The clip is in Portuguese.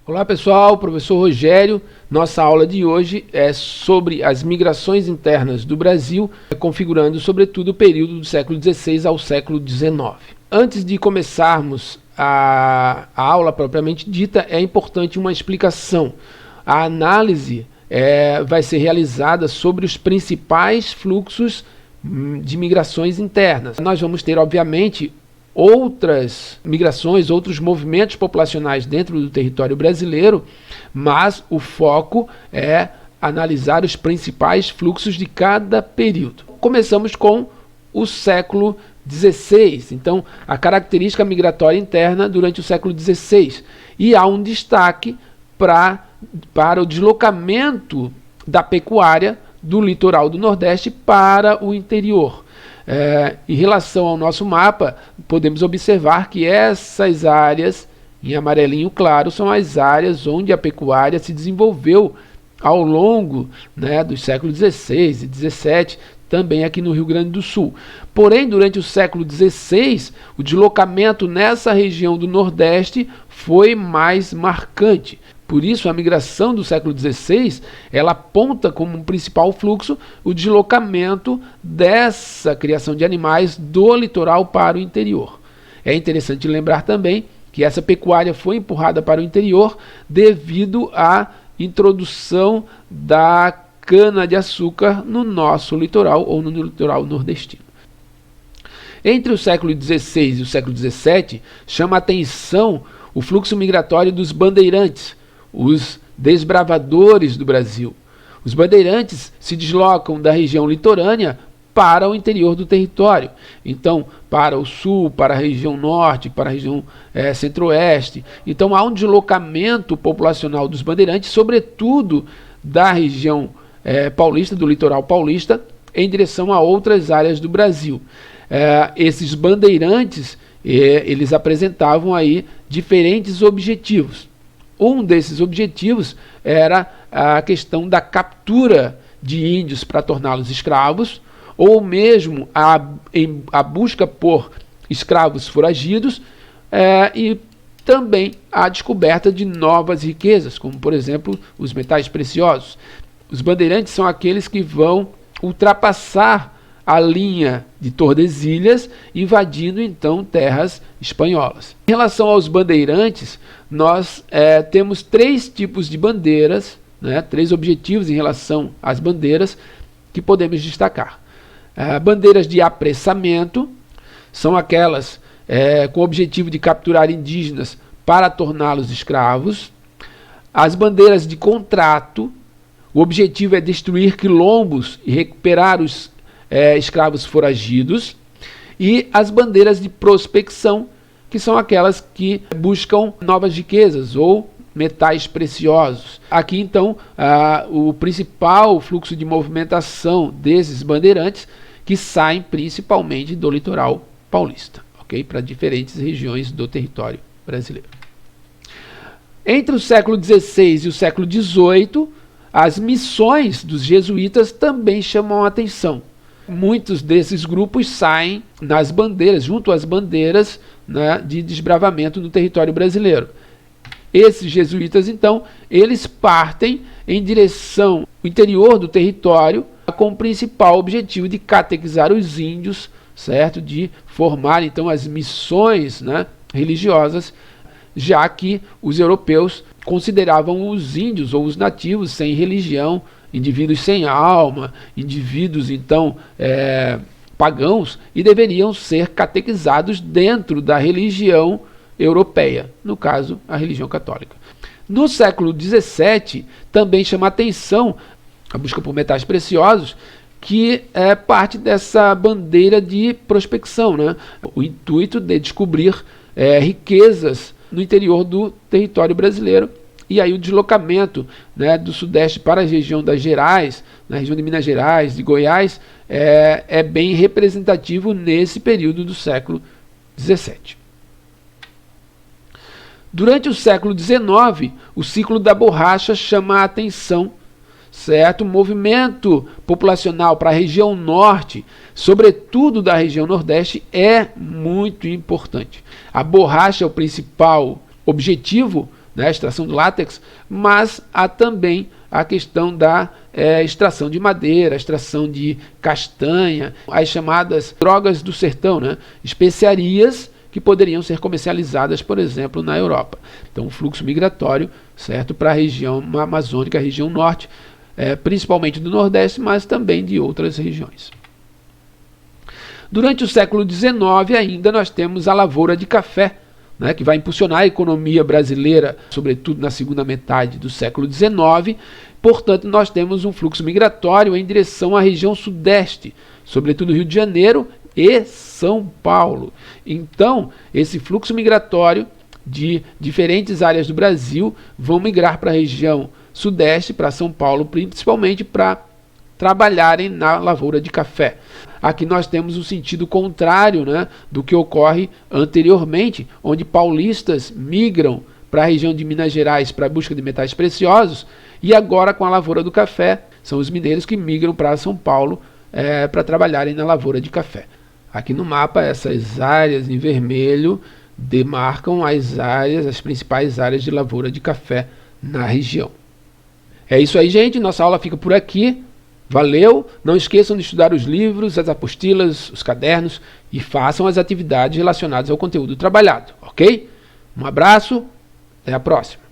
Olá pessoal, professor Rogério. Nossa aula de hoje é sobre as migrações internas do Brasil, configurando sobretudo o período do século XVI ao século XIX. Antes de começarmos a aula propriamente dita, é importante uma explicação. A análise vai ser realizada sobre os principais fluxos de migrações internas. Nós vamos ter, obviamente, outras migrações, outros movimentos populacionais dentro do território brasileiro, mas o foco é analisar os principais fluxos de cada período. Começamos com o século XVI, então a característica migratória interna durante o século XVI, e há um destaque para o deslocamento da pecuária do litoral do Nordeste para o interior. Em relação ao nosso mapa, podemos observar que essas áreas, em amarelinho claro, são as áreas onde a pecuária se desenvolveu ao longo dos séculos XVI e XVII, também aqui no Rio Grande do Sul. Porém, durante o século XVI, o deslocamento nessa região do Nordeste foi mais marcante. Por isso, a migração do século XVI, ela aponta como um principal fluxo o deslocamento dessa criação de animais do litoral para o interior. É interessante lembrar também que essa pecuária foi empurrada para o interior devido à introdução da cana-de-açúcar no nosso litoral ou no litoral nordestino. Entre o século XVI e o século XVII, chama a atenção o fluxo migratório dos bandeirantes, os desbravadores do Brasil. Os bandeirantes se deslocam da região litorânea para o interior do território. Então, para o sul, para a região norte, para a região centro-oeste. Então, há um deslocamento populacional dos bandeirantes, sobretudo da região paulista, do litoral paulista, em direção a outras áreas do Brasil. Esses bandeirantes, eles apresentavam aí diferentes objetivos. Um desses objetivos era a questão da captura de índios para torná-los escravos, ou mesmo a busca por escravos foragidos, e também a descoberta de novas riquezas, como por exemplo os metais preciosos. Os bandeirantes são aqueles que vão ultrapassar a linha de Tordesilhas, invadindo então terras espanholas. Em relação aos bandeirantes, nós temos três tipos de bandeiras, três objetivos em relação às bandeiras que podemos destacar. Bandeiras de apressamento são aquelas com o objetivo de capturar indígenas para torná-los escravos. As bandeiras de contrato, o objetivo é destruir quilombos e recuperar os escravos foragidos. E as bandeiras de prospecção, que são aquelas que buscam novas riquezas ou metais preciosos. Aqui então o principal fluxo de movimentação desses bandeirantes que saem principalmente do litoral paulista, ok? Para diferentes regiões do território brasileiro. Entre o século XVI e o século XVIII, as missões dos jesuítas também chamam a atenção. Muitos desses grupos saem nas bandeiras, junto às bandeiras de desbravamento no território brasileiro. Esses jesuítas, então, eles partem em direção ao interior do território com o principal objetivo de catequizar os índios, certo? De formar, então, as missões religiosas, já que os europeus consideravam os índios ou os nativos sem religião, indivíduos sem alma, indivíduos então pagãos, e deveriam ser catequizados dentro da religião europeia, no caso a religião católica. No século XVII também chama a atenção a busca por metais preciosos, que é parte dessa bandeira de prospecção, o intuito de descobrir riquezas no interior do território brasileiro. E aí o deslocamento do sudeste para a região das Gerais, na região de Minas Gerais, de Goiás, é bem representativo nesse período do século XVII. Durante o século XIX, o ciclo da borracha chama a atenção, certo? O movimento populacional para a região norte, sobretudo da região nordeste, é muito importante. A borracha é o principal objetivo né, a extração do látex, mas há também a questão da extração de madeira, a extração de castanha, as chamadas drogas do sertão, né, especiarias que poderiam ser comercializadas, por exemplo, na Europa. Então, o fluxo migratório, certo, para a região amazônica, a região norte, principalmente do Nordeste, mas também de outras regiões. Durante o século XIX ainda nós temos a lavoura de café, né, que vai impulsionar a economia brasileira, sobretudo na segunda metade do século XIX. Portanto, nós temos um fluxo migratório em direção à região sudeste, sobretudo Rio de Janeiro e São Paulo. Então, esse fluxo migratório de diferentes áreas do Brasil vão migrar para a região sudeste, para São Paulo, principalmente para trabalharem na lavoura de café. Aqui nós temos o sentido contrário, né, do que ocorre anteriormente, onde paulistas migram para a região de Minas Gerais para a busca de metais preciosos, e agora com a lavoura do café, são os mineiros que migram para São Paulo para trabalharem na lavoura de café. Aqui no mapa, essas áreas em vermelho demarcam as principais áreas de lavoura de café na região. É isso aí, gente, nossa aula fica por aqui. Valeu! Não esqueçam de estudar os livros, as apostilas, os cadernos e façam as atividades relacionadas ao conteúdo trabalhado, ok? Um abraço, até a próxima!